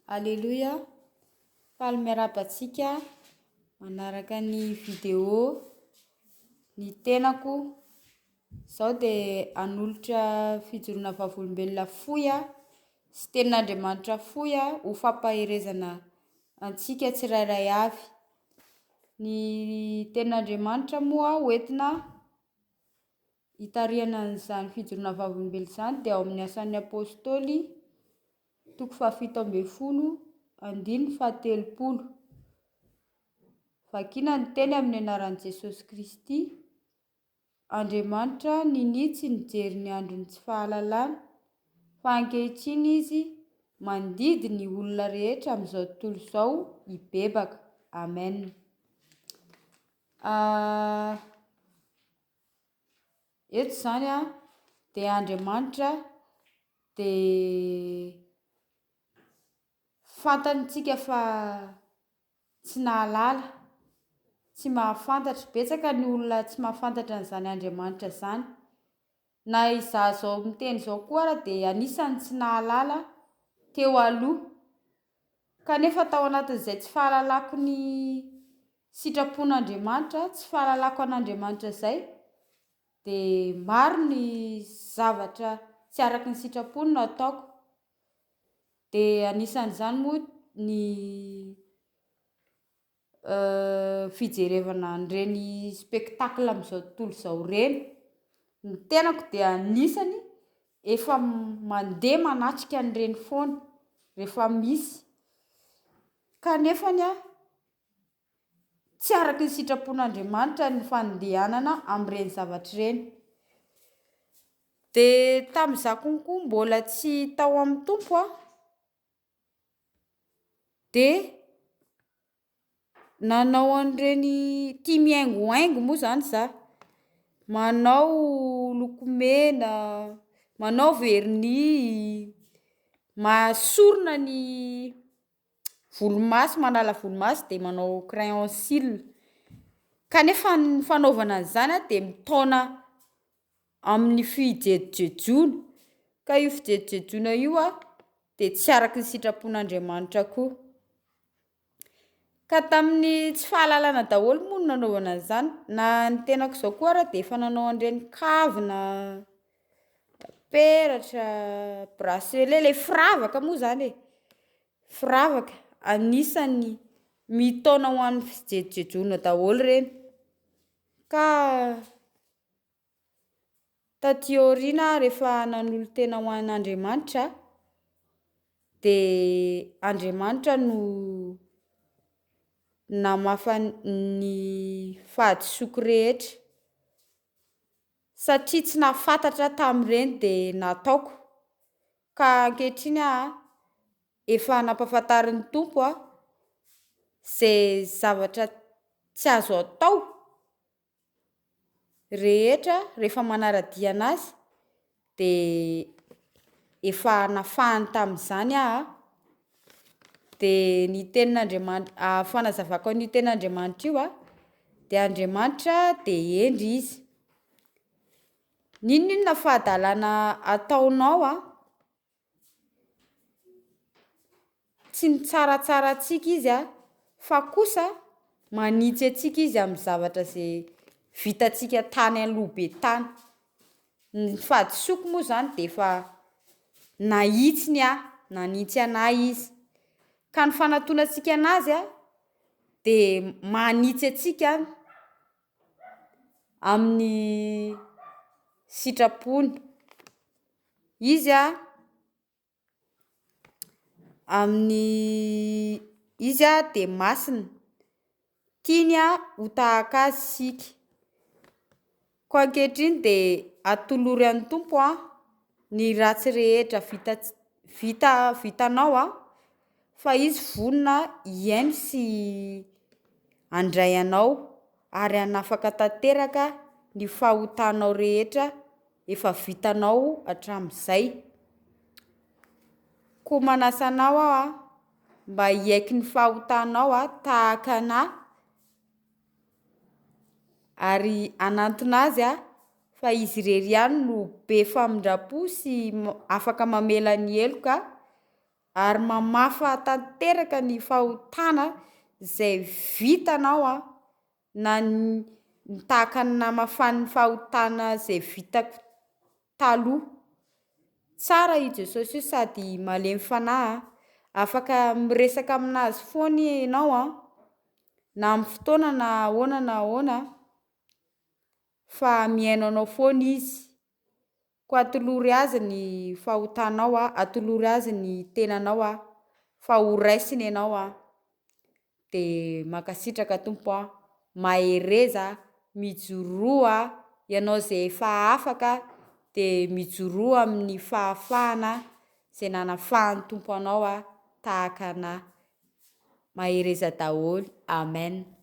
Alléluia. Faly miarabantsika manaraka ny vidéo ny tenako. Izao dia hanolotra fijoroana vavolombelona fohy sy tenin'Andriamanitra fohy ho fampaherezana antsika tsirairay avy. Ny tenin'Andriamanitra moa hoentina hitarihana an'izany fijoroana vavolombelona izany dia ao amin'ny asan'ny apôstôly 7:30. Vakiana ny teny amin'ny anaran'i Jesosy Kristy. Andriamanitra ninitsy nijery ny andron'ny tsy fahalalana, fa ankehitriny izy mandidy ny olona rehetra amin'izao tontolo izao hibebaka. Amen. Eto izany dia Andriamanitra dia fantantsika fa tsy nahalala, tsy mahafantatra. Betsaka ny olona tsy mahafantatra an'izany Andriamanitra izany. Na izaho izao miteny izao koa ara dia anisany tsy nahalala teo aloha. Kanefa tao anatin'izay tsy fahalalako ny sitrapon'Andriamanitra, tsy fahalalako an'Andriamanitra izay, dia maro ny zavatra tsy araka ny sitrapony no ataoko. Dia anisan'izany moa ny fijerevana an'ireny spectacle amin'izao tontolo izao ireny. Ny tenako dia anisany efa mandeha manatrika an'ireny foana rehefa misy. Kanefany tsy araka ny sitrapon'Andriamanitra ny fandehanana amin'ireny zavatra ireny. Dia tamin'izaho konkoa mbola tsy tao amin'ny tompo dia nanao an'ireny tia mihaingohaingo moa izany izaho. Manao lokomena, manao vernis, masorona ny volomaso, manala volomaso dia manao crayon cils. Kanefa ny fanaovana an'izany dia mitaona amin'ny fijejojejoana. Ka io fijejojejoana io dia tsy araka ny sitrapon'Andriamanitra koa. Ka tamin'ny tsy fahalalana daholo moa no nanaovana an'izany. Na ny tenako izao koa ara dia efa nanao an'ireny kavina, peratra, bracelet, ilay firavaka moa izany firavaka. Anisany mitaona ho an'ny fijejojejoana daholo ireny. Ka taty aoriana rehefa nanolo tena ho an'Andriamanitra dia Andriamanitra no namafa ny fahadisoako rehetra satria tsy nahafantatra tamin'ireny dia nataoko. Ka ankehitriny efa nampahafantarin'ny Tompo izay zavatra tsy azo atao rehetra rehefa manaradia anazy dia efa nafahany tamin'izany dia ny tenin'Andriamanitra fanazavako an'io tenin'Andriamanitra io dia Andriamanitra dia hendry izy. N'inona fahadalana ataonao tsy ny tsaratsara antsika izy fa kosa manitsy antsika izy amin'ny zavatra izay vitantsika tany aloha be tany. Ny fahadisoako moa izany dia efa nahitsiny nanitsy anahy izy. Ka ny fanantonantsika anazy dia manitsy antsika amin'ny sitrapony. Izy amin'ny izy dia masina, tiany ho tahaka azy isika. Koa ankehitriny dia atolory an'ny Tompo ny ratsy rehetra vitanao fa izy vonona hiaino sy handray anao ary hanafaka tanteraka ny fahotanao rehetra efa vitanao hatramin'izay. Koa manasa anao mba hiaiky ny fahotanao tahaka anahy ary hanantona azy fa izy irery ihany no be famindrapo sy afaka mamela ny heloka ary mamafa tanteraka ny fahotana zay vitanao na tahaka ny namafan'ny fahotana zay vitako taloha. Tsara i Jesosy io sady malemy fanahy afaka miresaka aminazy foana ianao na amin'ny fotoana na ahoana fa miaino foana izy. Ko atolory azy ny fahotanao atolory azy ny tenanao fa ho raisiny ianao de mankasitraka Tompo mahereza mijoroa ianao zay efa afaka de mijoroa amin'ny fahafahana zay nanafahany Tompo anao tahaka anahy. Mahereza daholo. Amen.